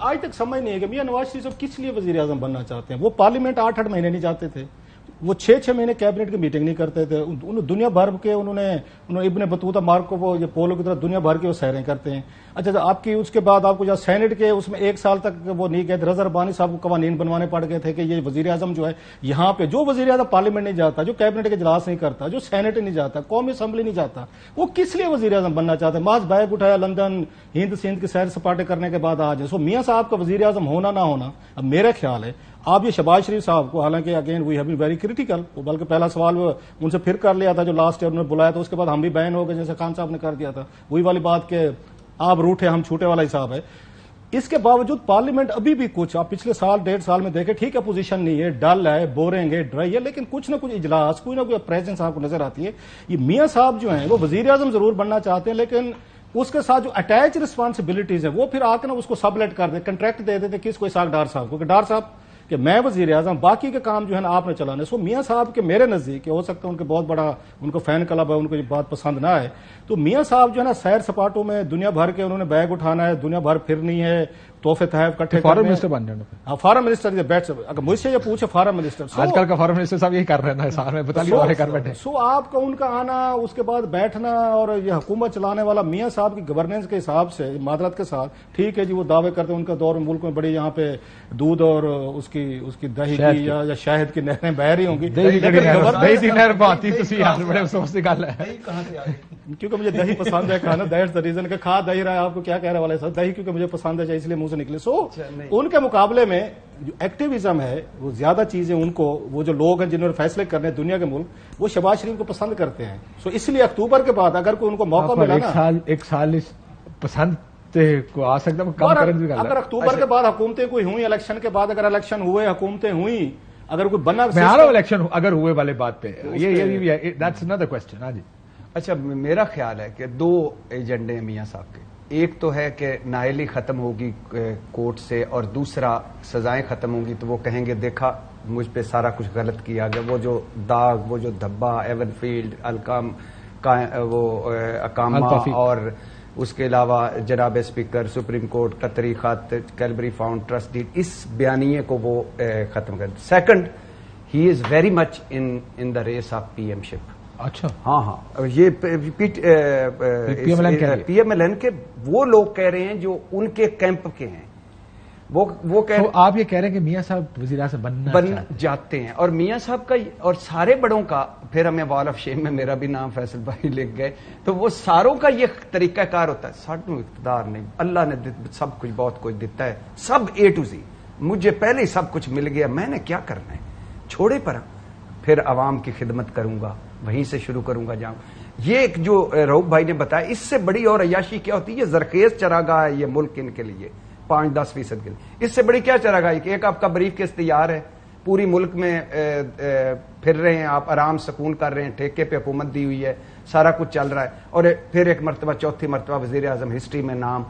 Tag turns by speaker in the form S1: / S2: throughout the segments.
S1: आज तक समझ नहीं है कि मियां नवाज शरीफ साहब किस लिए वजीर आजम बनना चाहते हैं। वो पार्लियामेंट 8-8 महीने नहीं जाते थे, वो 6-6 महीने कैबिनेट की मीटिंग नहीं करते थे। दुनिया भर के उन्होंने इब्ने बतूता मार्ग को वो ये पोलो की तरह दुनिया भर के वो सैरें करते हैं। अच्छा, आपकी उसके बाद आपको जब सेनेट के उसमें 1 साल तक वो नहीं गए थे, रज़ा रब्बानी साहब को कवानीन बनवाने पड़ गए थे कि ये वजीर आजम जो है यहाँ पे, जो वजीर आजम पार्लियामेंट नहीं जाता, जो कैबिनेट के इजलास नहीं करता, जो सेनेट नहीं जाता, कौमी असम्बली नहीं जाता, वो किस लिए वजीर आजम बनना चाहते हैं। माज बैग उठाया लंदन हिंद सिंध की सैर सपाटे करने के बाद आज सो मियां साहब का वजीर आजम होना ना होना, अब मेरा ख्याल है आप ये शहबाज शरीफ साहब को, हालांकि again we have been very critical, बल्कि पहला सवाल उनसे फिर कर लिया था जो लास्ट ईयर उन्होंने बुलाया था, उसके बाद हम भी बैन हो गए जैसे खान साहब ने कर दिया था, वही वाली बात के आप रूठे हम छूटे वाला हिसाब है। इसके बावजूद पार्लियामेंट अभी भी कुछ, आप पिछले साल 1.5 साल में देखें, ठीक है पोजीशन नहीं है, डल है, बोरिंग है, ड्राई है, लेकिन कुछ ना कुछ इजलास, कोई ना कोई प्रेजेंस आपको नजर आती है। ये मियां साहब जो हैं वो वजीर आजम जरूर बनना चाहते हैं, लेकिन उसके साथ जो अटैच रिस्पॉन्सिबिलिटीज है वो फिर आकर ना उसको सबलेट कर दे, कंट्रैक्ट दे देते किसको, इसाक डार साहब को, कि डार साहब कि मैं वजीर आजम, बाकी के काम जो है ना आपने चलाने। सो मियां साहब के मेरे नजदीक हो सकता है उनके बहुत बड़ा उनको फैन क्लब है, उनको ये बात पसंद ना आए, तो मियां साहब जो है ना सैर सपाटों में दुनिया भर के उन्होंने बैग उठाना है, दुनिया भर फिरनी है, तोहफे तहफ इकट्ठे
S2: फॉरेन मिनिस्टर बन जाना।
S1: हाँ, फॉरेन मिनिस्टर बैठ, अगर मुझसे ये पूछे फॉरेन मिनिस्टर,
S2: आजकल का फॉरेन मिनिस्टर साहब यही कर रहे हैं साल में 42 कर बैठे।
S1: सो आपका उनका आना, उसके बाद बैठना, और ये हुकूमत चलाने वाला मियां साहब की गवर्नेंस के हिसाब से, मादरत के साथ, ठीक है जी वो दावे करते हैं उनका दौर मुल्क में बड़ी यहाँ पे दूध और उसकी दही की या शहद की नहरें बह रही होंगी, क्योंकि मुझे दही पसंद है खाना, दैट्स द रीजन कि खा दही रहा है, आपको क्या कह रहे वाले साहब, दही क्योंकि मुझे पसंद है इसलिए मुंह से निकले। सो उनके मुकाबले में जो एक्टिविज्म है वो ज्यादा चीजें उनको, वो जो लोग हैं जिन्होंने फैसले करने दुनिया के मुल्क, वो शहबाज शरीफ को पसंद करते हैं। सो इसलिए अक्टूबर के बाद अगर कोई उनको मौका मिला ना,
S2: एक साल पसंद को आ सकता है,
S1: अगर अक्टूबर के बाद हुकूमतें कोई हुई, इलेक्शन के बाद अगर इलेक्शन हुए, हुकूमतें हुई, अगर कोई बना,
S2: मैं आ रहा हूं इलेक्शन अगर हुए वाले बात पे, ये दैट्स अनदर क्वेश्चन। हाँ जी,
S3: अच्छा, मेरा ख्याल है कि 2 एजेंडे हैं मियां साहब के। एक तो है कि नाअहली खत्म होगी कोर्ट से, और दूसरा सजाएं खत्म होंगी तो वो कहेंगे देखा मुझ पे सारा कुछ गलत किया गया, वो जो दाग, वो जो धब्बा, एवनफील्ड, अलकाम का वो अकामा, और उसके अलावा जनाब स्पीकर सुप्रीम कोर्ट का तरीक़ात, कैलबरी फाउंड ट्रस्ट डीड, इस बयानिए को वो खत्म कर। Second, he is very much in the race of PM ship.
S2: अच्छा,
S3: हाँ, ये पीएमएलएन के वो लोग कह रहे हैं जो उनके कैंप के हैं, वो कह रहे हैं,
S2: आप ये कह रहे हैं कि मियां साहब वज़ीर आज़म बन
S3: जाते हैं, और मियां साहब का और सारे बड़ों का, फिर हमें वॉल ऑफ शेम में मेरा भी नाम फैसल भाई लिख गए, तो वो सारों का ये तरीकाकार होता है, साडू इख्तिदार नहीं, अल्लाह ने सब कुछ बहुत कुछ देता है, सब A to Z, मुझे पहले ही सब कुछ मिल गया, मैंने क्या करना है, छोड़े पर फिर अवाम की खिदमत करूंगा, वहीं से शुरू करूंगा जाऊं। ये एक जो रऊफ भाई ने बताया, इससे बड़ी और अयाशी क्या होती है, ये जरखेज चरागाह है ये मुल्क इनके लिए 5-10% के लिए, इससे बड़ी क्या चरागाह है कि एक आपका ब्रीफ केस तैयार है, पूरी मुल्क में फिर रहे हैं आप, आराम सुकून कर रहे हैं, ठेके पे हुकूमत दी हुई है, सारा कुछ चल रहा है, और फिर एक मरतबा, चौथी मरतबा वजीर आजम हिस्ट्री में नाम।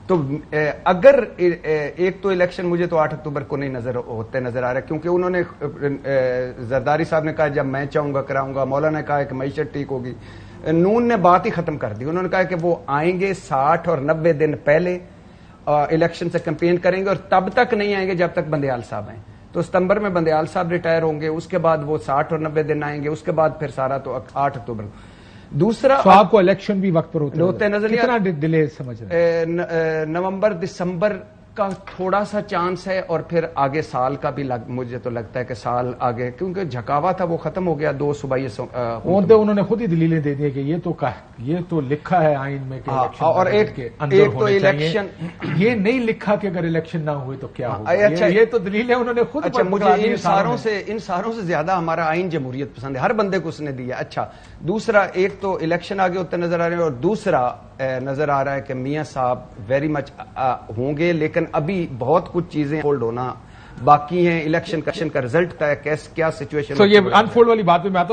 S3: तो अगर एक तो इलेक्शन मुझे तो 8 अक्टूबर को नहीं होते नजर आ रहा है, क्योंकि उन्होंने जरदारी साहब ने कहा जब मैं चाहूंगा कराऊंगा, मौलाना ने कहा कि मईशत ठीक होगी, नून ने बात ही खत्म कर दी, उन्होंने कहा कि वो आएंगे 60 और 90 दिन पहले इलेक्शन से कैंपेन करेंगे, और तब तक नहीं आएंगे जब तक बंदयाल साहब आए। तो सितंबर में बंदयाल साहब रिटायर होंगे, उसके बाद वो 60 और 90 दिन आएंगे, उसके बाद फिर सारा तो 8 अक्टूबर। दूसरा,
S2: तो आपको इलेक्शन भी वक्त पर
S3: होते नजर,
S2: कितना डिले समझ रहे
S3: हैं? नवंबर दिसंबर का थोड़ा सा चांस है, और फिर आगे साल का भी मुझे तो लगता है कि साल आगे, क्योंकि झकावा था वो खत्म हो गया, 2 सूबाई
S2: तो उन्होंने खुद ही दलीलें दे दी कि ये तो लिखा है आइन में कि इलेक्शन,
S3: और एक तो इलेक्शन,
S2: ये नहीं लिखा कि अगर इलेक्शन ना हुए तो क्या होगा। अच्छा, ये तो दलीलें उन्होंने खुद।
S3: अच्छा, मुझे इन सारों से ज्यादा हमारा आइन जमहूरियत पसंद है, हर बंदे को उसने दिया। अच्छा, दूसरा, एक तो इलेक्शन आगे होते नजर आ रहे हैं, और दूसरा नजर आ रहा है कि मियां साहब वेरी मच होंगे, लेकिन अभी बहुत कुछ चीजें होल्ड होना बाकी हैं। इलेक्शन का रिजल्ट तय, क्या सिचुएशन।
S2: तो ये अनफोल्ड वाली बात पे मैं आता हूं।